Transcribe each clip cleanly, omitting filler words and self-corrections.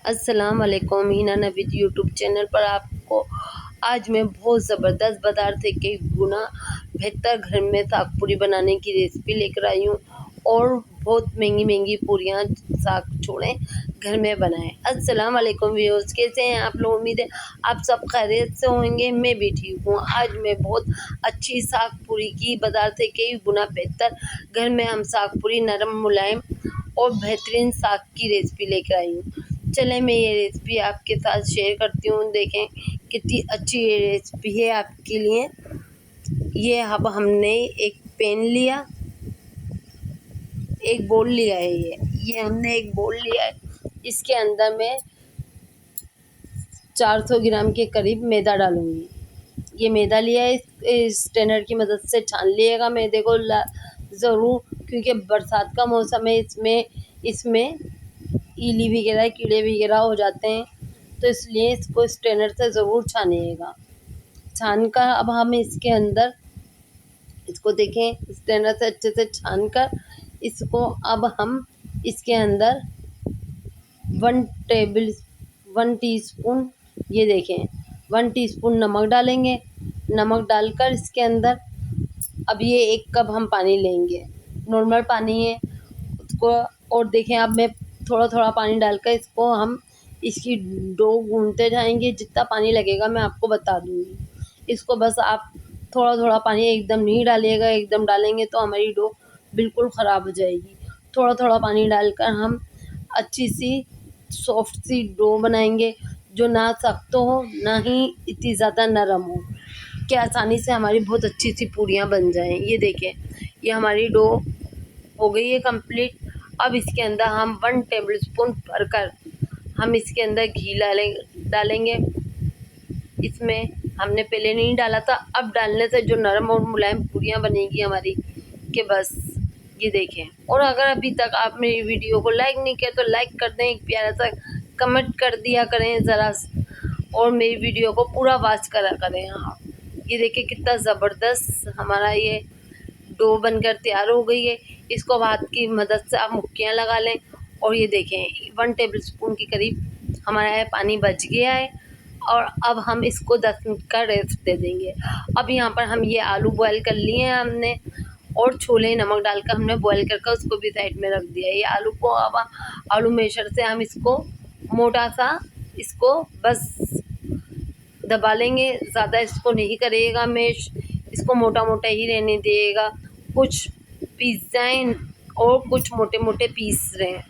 अस्सलाम वालेकुम। हीना Naveed YouTube channel पर आपको आज मैं बहुत ज़बरदस्त बाजार से कई गुना बेहतर घर में साग पूरी बनाने की रेसिपी लेकर आई हूँ और बहुत महंगी महंगी पूरियाँ साग छोड़ें घर में बनाएं। अस्सलाम वालेकुम व्यूअर्स, कैसे हैं आप लोग? उम्मीद है आप सब खैरियत से होंगे। मैं भी ठीक हूँ। आज मैं बहुत अच्छी साग पूरी की बाजार से कई गुना बेहतर घर में हम साग पूरी नरम मुलायम और बेहतरीन साग की रेसिपी लेकर आई हूँ। चलें मैं ये रेसिपी आपके साथ शेयर करती हूँ। देखें कितनी अच्छी ये रेसिपी है आपके लिए। ये अब हमने एक पैन लिया, एक बोल लिया है। ये हमने एक बोल लिया है। इसके अंदर मैं 400 ग्राम के करीब मैदा डालूंगी। ये मैदा लिया है, इस स्ट्रेनर की मदद से छान लिएगा मैदे को ज़रूर, क्योंकि बरसात का मौसम है। इसमें इली वगैरह कीड़े वगैरह हो जाते हैं, तो इसलिए इसको स्ट्रेनर से ज़रूर छानिएगा। छान कर अब हम इसके अंदर इसको देखें, स्ट्रेनर से अच्छे से छान कर इसको अब हम इसके अंदर 1 टीस्पून ये देखें 1 टीस्पून नमक डालेंगे। नमक डालकर इसके अंदर अब ये 1 कप हम पानी लेंगे, नॉर्मल पानी है उसको। और देखें अब मैं थोड़ा थोड़ा पानी डालकर इसको हम इसकी डो गूंथते जाएंगे। जितना पानी लगेगा मैं आपको बता दूंगी। इसको बस आप थोड़ा थोड़ा पानी एकदम नहीं डालिएगा, एकदम डालेंगे तो हमारी डो बिल्कुल ख़राब हो जाएगी। थोड़ा थोड़ा पानी डालकर हम अच्छी सी सॉफ्ट सी डो बनाएंगे, जो ना सख्त हो ना ही इतनी ज़्यादा नरम हो, कि आसानी से हमारी बहुत अच्छी सी पूरियाँ बन जाएं। ये देखें ये हमारी डो हो गई है कंप्लीट। अब इसके अंदर हम 1 टेबलस्पून भरकर हम इसके अंदर घी डालेंगे। इसमें हमने पहले नहीं डाला था, अब डालने से जो नरम और मुलायम पूरियाँ बनेगी हमारी, कि बस ये देखें। और अगर अभी तक आप मेरी वीडियो को लाइक नहीं किया तो लाइक कर दें, एक प्यारा सा कमेंट कर दिया करें ज़रा, और मेरी वीडियो को पूरा वॉच करा करें आप। ये देखिए कितना ज़बरदस्त हमारा ये डो बनकर तैयार हो गई है। इसको हाथ की मदद से आप मुक्कियाँ लगा लें। और ये देखें 1 टेबलस्पून के करीब हमारा पानी बच गया है। और अब हम इसको 10 मिनट का रेस्ट दे देंगे। अब यहाँ पर हम ये आलू बॉयल कर लिए हैं हमने, और छोले नमक डालकर हमने बॉयल करके उसको भी साइड में रख दिया है। ये आलू को अब आलू मेशर से हम इसको मोटा सा इसको बस दबा लेंगे। ज़्यादा इसको नहीं करिएगा मैश, इसको मोटा मोटा ही रहने दिएगा। कुछ पीस जाएँ और कुछ मोटे मोटे पीस रहें।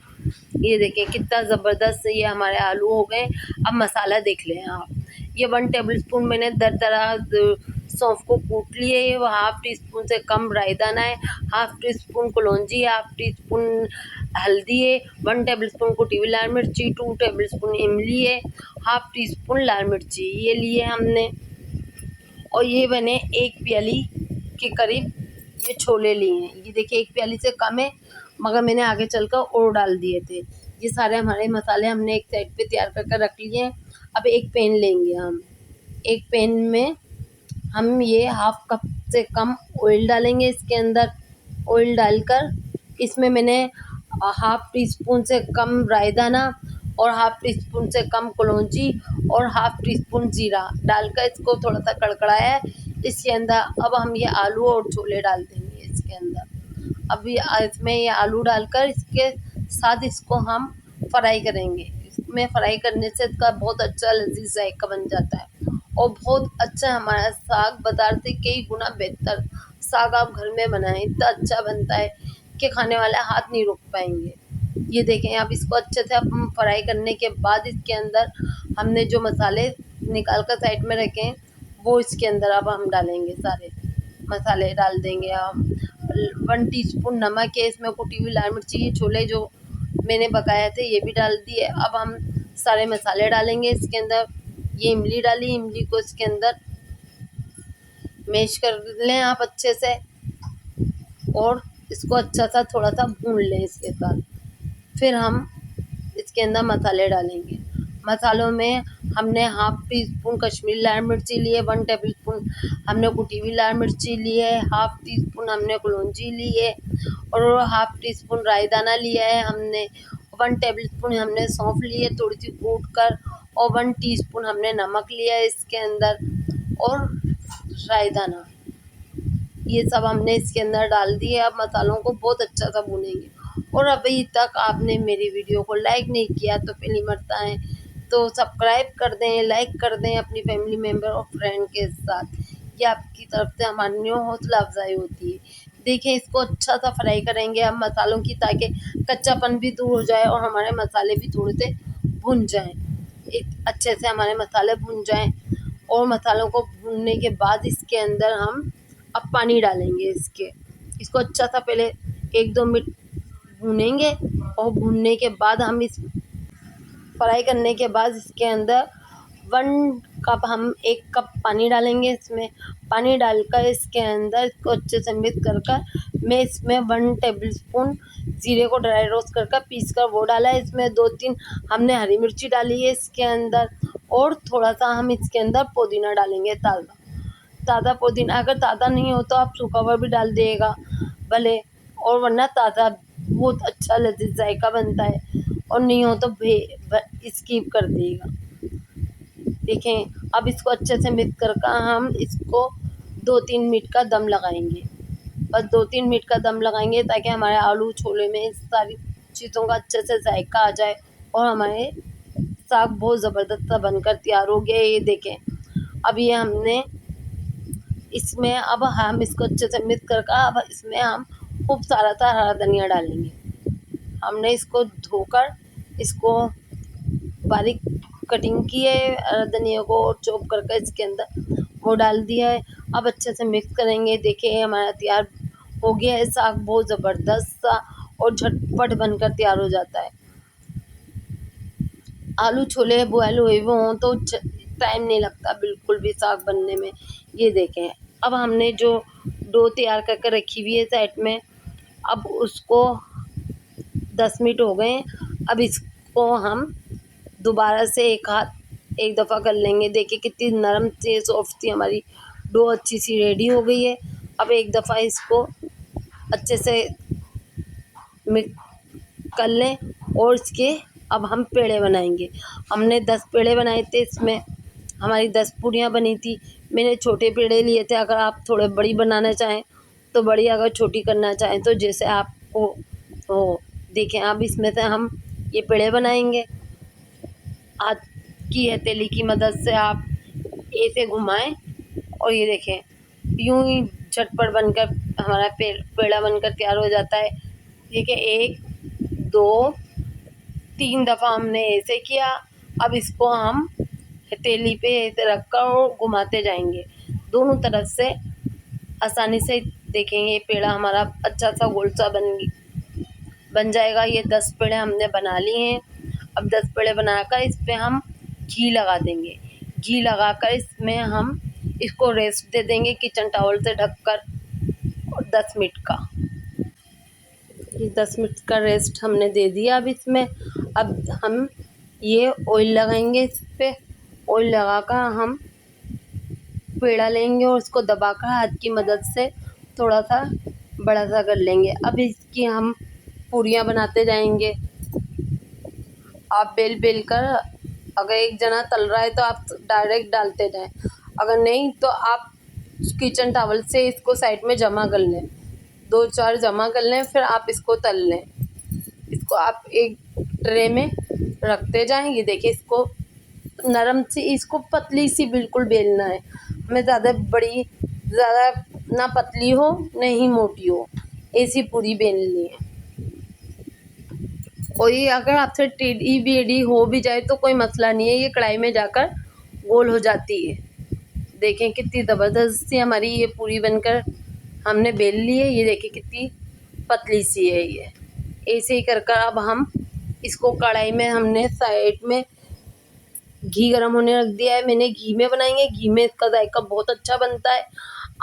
ये देखें कितना ज़बरदस्त ये हमारे आलू हो गए। अब मसाला देख लें आप। ये 1 टेबलस्पून मैंने दरदरा सौंफ को कूट लिए है। वो 1/2 टीस्पून से कम राई दाना है, 1/2 टीस्पून कलौंजी है, 1/2 टीस्पून हल्दी है, 1 टेबलस्पून कुटी हुई लाल मिर्ची, 2 टेबलस्पून इमली है, 1/2 टीस्पून लाल मिर्ची ये लिए हमने। और ये मैंने 1 प्याली के करीब ये छोले लिए हैं। ये देखिए 1 प्याली से कम है, मगर मैंने आगे चलकर और डाल दिए थे। ये सारे हमारे मसाले हमने एक साइड पे तैयार करके रख लिए हैं। अब एक पैन लेंगे हम। एक पैन में हम ये 1/2 कप से कम ऑयल डालेंगे इसके अंदर। ऑयल डालकर इसमें मैंने 1/2 टीस्पून से कम राई दाना और 1/2 टीस्पून से कम कलौंजी और 1/2 टीस्पून जीरा डालकर इसको थोड़ा सा कड़कड़ाया है। इसके अंदर अब हम ये आलू और छोले डाल देंगे इसके अंदर। अब ये इसमें ये आलू डालकर इसके साथ इसको हम फ्राई करेंगे। इसमें फ्राई करने से इसका बहुत अच्छा लजीज जायका बन जाता है और बहुत अच्छा हमारा साग बाजार से कई गुना बेहतर साग आप घर में बनाएं। इतना अच्छा बनता है कि खाने वाले हाथ नहीं रोक पाएंगे। ये देखें आप, इसको अच्छे से हम फ्राई करने के बाद इसके अंदर हमने जो मसाले निकाल कर साइड में रखे हैं वो इसके अंदर अब हम डालेंगे। सारे मसाले डाल देंगे हम। 1 टीस्पून नमक है, इसमें कुटी हुई लाल मिर्ची, ये छोले जो मैंने पकाए थे ये भी डाल दिए। अब हम सारे मसाले डालेंगे इसके अंदर। ये इमली डाली, इमली को इसके अंदर मैश कर लें आप अच्छे से, और इसको अच्छा सा थोड़ा सा भून लें इसके साथ। फिर हम इसके अंदर मसाले डालेंगे। मसालों में हमने 1/2 टीस्पून कश्मीरी लाल मिर्ची ली है, 1 टेबलस्पून हमने कुटी हुई लाल मिर्ची ली है, 1/2 टीस्पून हमने कलौंजी ली है, और 1/2 टीस्पून राई दाना लिया है हमने, 1 टेबलस्पून हमने सौंफ ली है थोड़ी सी कूट कर, और 1 टीस्पून हमने नमक लिया है इसके अंदर, और राई दाना, ये सब हमने इसके अंदर डाल दिए। अब मसालों को बहुत अच्छा सा भूनेंगे। और अभी तक आपने मेरी वीडियो को लाइक नहीं किया तो पहली मरता है तो सब्सक्राइब कर दें, लाइक कर दें अपनी फैमिली मेम्बर और फ्रेंड के साथ। ये आपकी तरफ से हमारी न्यू हौसला अफजाई होती है। देखिए इसको अच्छा सा फ्राई करेंगे हम मसालों की, ताकि कच्चापन भी दूर हो जाए और हमारे मसाले भी थोड़े से भुन जाएं, अच्छे से हमारे मसाले भुन जाएं। और मसालों को भूनने के बाद इसके अंदर हम अब पानी डालेंगे इसको अच्छा सा पहले 1-2 मिनट भूनेंगे, और भूनने के बाद हम इस फ्राई करने के बाद इसके अंदर 1 कप पानी डालेंगे। इसमें पानी डालकर इसके अंदर इसको अच्छे से मिक्स कर मैं इसमें 1 टेबलस्पून जीरे को ड्राई रोस्ट कर पीस कर वो डाला है। इसमें 2-3 हमने हरी मिर्ची डाली है इसके अंदर, और थोड़ा सा हम इसके अंदर पुदीना डालेंगे, ताज़ा पुदीना। अगर ताज़ा नहीं हो तो आप सूखा हुआ भी डाल दिएगा भले, और वरना ताज़ा बहुत अच्छा लजीज जायका बनता है, और नहीं हो तो स्किप कर दिएगा। देखें अब इसको अच्छे से मिक्स कर हम इसको 2-3 मिनट का दम लगाएंगे। बस 2-3 मिनट का दम लगाएंगे ताकि हमारे आलू छोले में इस सारी चीज़ों का अच्छे से जायका आ जाए, और हमारे साग बहुत ज़बरदस्त सा बनकर तैयार हो गया है। ये देखें अब ये हमने इसमें अब हम इसको अच्छे से मिक्स कर अब इसमें हम खूब सारा सा हरा धनिया डालेंगे। हमने इसको धोकर इसको बारीक कटिंग की है हरा धनिया को, और चॉप करके इसके अंदर वो डाल दिया है। अब अच्छे से मिक्स करेंगे। देखिए हमारा तैयार हो गया है साग, बहुत ज़बरदस्त सा और झटपट बनकर तैयार हो जाता है। आलू छोले बॉयल हुए हुए हों तो टाइम नहीं लगता बिल्कुल भी साग बनने में। ये देखें अब हमने जो डो तैयार करके रखी हुई है साइड में, अब उसको 10 मिनट हो गए। अब इसको हम दोबारा से एक दफ़ा कर लेंगे। देखिए कितनी नरम सी सॉफ्ट सी हमारी डो अच्छी सी रेडी हो गई है। अब एक दफ़ा इसको अच्छे से मिक्स कर लें, और इसके अब हम पेड़े बनाएंगे। हमने 10 पेड़े बनाए थे, इसमें हमारी 10 पूड़ियाँ बनी थी। मैंने छोटे पेड़े लिए थे, अगर आप थोड़े बड़ी बनाना चाहें तो बड़ी, अगर छोटी करना चाहें तो जैसे आपको हो। देखें अब इसमें से हम ये पेड़े बनाएंगे। हाथ की हथेली की मदद से आप ऐसे घुमाएं, और ये देखें यूं ही झटपट बनकर हमारा पेड़ा बनकर तैयार हो जाता है। देखिए 1 2 3 दफ़ा हमने ऐसे किया। अब इसको हम हथेली पे ऐसे रखकर और घुमाते जाएंगे दोनों तरफ से आसानी से। देखेंगे ये पेड़ा हमारा अच्छा सा गोल सा बन जाएगा। ये 10 पेड़े हमने बना लिए हैं। अब 10 पेड़े बनाकर इस पर हम घी लगा देंगे। घी लगाकर इसमें हम इसको रेस्ट दे देंगे किचन टॉवल से ढककर, और 10 मिनट का। ये 10 मिनट का रेस्ट हमने दे दिया। अब हम ये ऑयल लगाएंगे इस पर। ऑयल लगाकर हम पेड़ा लेंगे और उसको दबाकर हाथ की मदद से थोड़ा सा बड़ा सा कर लेंगे। अब इसकी हम पूड़ियाँ बनाते जाएंगे। आप बेल कर, अगर एक जना तल रहा है तो आप डायरेक्ट डालते जाएं, अगर नहीं तो आप किचन टॉवल से इसको साइड में जमा कर लें, 2-4 जमा कर लें, फिर आप इसको तल लें। इसको आप एक ट्रे में रखते जाएंगे। देखिए इसको नरम सी, इसको पतली सी बिल्कुल बेलना है। हमें ज़्यादा ना पतली हो ना ही मोटी हो, ऐसी पूरी बेलनी है। और ये अगर आपसे टेढ़ी बेढ़ी हो भी जाए तो कोई मसला नहीं है, ये कढ़ाई में जाकर गोल हो जाती है। देखें कितनी ज़बरदस्त सी हमारी ये पूरी बनकर हमने बेल ली है। ये देखिए कितनी पतली सी है ये। ऐसे ही कर अब हम इसको कढ़ाई में हमने साइड में घी गरम होने रख दिया है। मैंने घी में बनाएंगे, घी में इसका जायका बहुत अच्छा बनता है।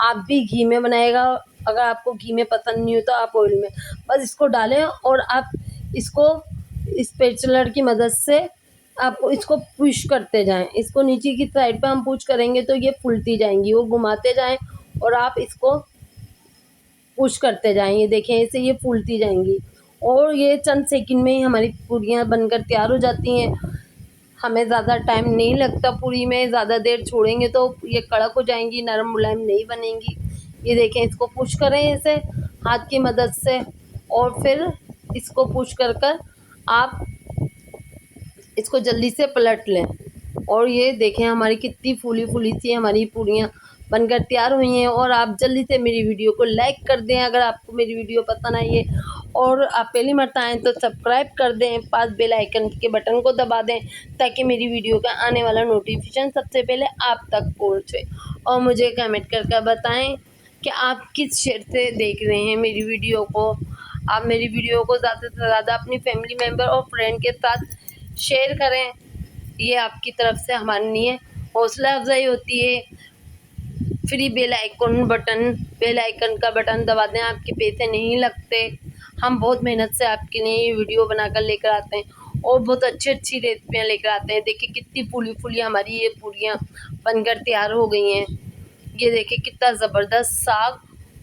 आप भी घी में बनाएगा। अगर आपको घी में पसंद नहीं हो तो आप ऑयल में बस इसको डालें, और आप इसको स्पैचुलर की मदद से आपको इसको पुश करते जाएं। इसको नीचे की साइड पे हम पुश करेंगे तो ये फूलती जाएंगी, वो घुमाते जाएं और आप इसको पुश करते जाएं। ये देखें ऐसे ये फूलती जाएंगी, और ये चंद सेकंड में ही हमारी पूरियाँ बनकर तैयार हो जाती हैं। हमें ज़्यादा टाइम नहीं लगता पूरी में, ज़्यादा देर छोड़ेंगे तो ये कड़क हो जाएंगी, नरम मुलायम नहीं बनेंगी। ये देखें, इसको पुश करें इसे हाथ की मदद से और फिर इसको पुश कर कर आप इसको जल्दी से पलट लें। और ये देखें हमारी कितनी फूली फूली सी हमारी पूरियाँ बनकर तैयार हुई हैं। और आप जल्दी से मेरी वीडियो को लाइक कर दें अगर आपको मेरी वीडियो पसंद आई है, और आप पहली मर्तबा आएँ तो सब्सक्राइब कर दें, पास बेल आइकन के बटन को दबा दें ताकि मेरी वीडियो का आने वाला नोटिफिकेशन सबसे पहले आप तक पहुँचे। और मुझे कमेंट कर बताएं कि आप किस शहर से देख रहे हैं मेरी वीडियो को। आप मेरी वीडियो को ज़्यादा से ज़्यादा अपनी फैमिली मेम्बर और फ्रेंड के साथ शेयर करें। ये आपकी तरफ से हमारे लिए हौसला अफजाई होती है। फ्री बेल आइकन का बटन दबा दें, आपके पैसे नहीं लगते। हम बहुत मेहनत से आपके लिए ये वीडियो बनाकर लेकर आते हैं और बहुत अच्छी अच्छी रेसिपियाँ लेकर आते हैं। देखिए कितनी फूली फूली हमारी ये पूरियाँ बनकर तैयार हो गई हैं। ये देखिए कितना ज़बरदस्त साग,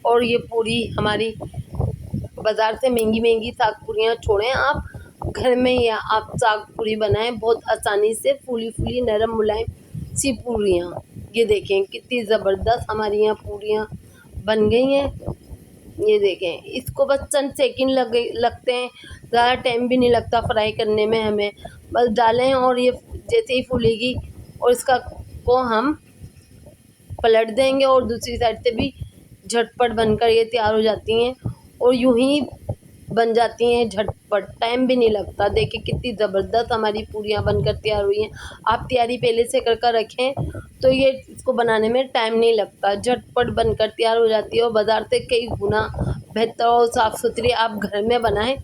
और ये पूरी हमारी बाज़ार से महंगी महंगी साग पूरियाँ छोड़ें, आप घर में या आप साग पूरी बनाएं बहुत आसानी से, फूली फूली नरम मुलायम सी पूरियाँ। ये देखें कितनी ज़बरदस्त हमारी यहाँ पूरियाँ बन गई हैं। ये देखें, इसको बस चंद सेकंड लगते हैं, ज़्यादा टाइम भी नहीं लगता फ्राई करने में हमें। बस डालें और ये जैसे ही फूलेगी और इसका को हम पलट देंगे और दूसरी साइड से भी झटपट बनकर ये तैयार हो जाती हैं और यूं ही बन जाती हैं झटपट, टाइम भी नहीं लगता। देखिए कितनी ज़बरदस्त हमारी पूरियाँ बनकर तैयार हुई हैं। आप तैयारी पहले से कर रखें तो ये इसको बनाने में टाइम नहीं लगता, झटपट बनकर तैयार हो जाती है और बाज़ार से कई गुना बेहतर और साफ़ सुथरी आप घर में बनाएं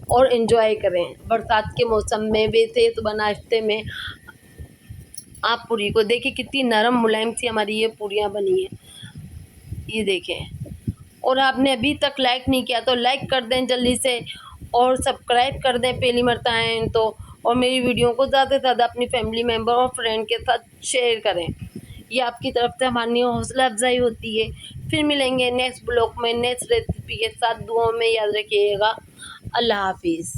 और इन्जॉय करें बरसात के मौसम में। वैसे तो नाश्ते में आप पूरी को देखिए कितनी नरम मुलायम सी हमारी ये पूरियाँ बनी हैं। ये देखें, और आपने अभी तक लाइक नहीं किया तो लाइक कर दें जल्दी से, और सब्सक्राइब कर दें पहली मर्तबा आएँ तो, और मेरी वीडियो को ज़्यादा से ज़्यादा अपनी फैमिली मेम्बर और फ्रेंड के साथ शेयर करें। ये आपकी तरफ से हमारी हौसला अफजाई होती है। फिर मिलेंगे नेक्स्ट ब्लॉग में नेक्स्ट रेसिपी के साथ। दुआओं में याद रखिएगा। अल्लाह हाफिज़।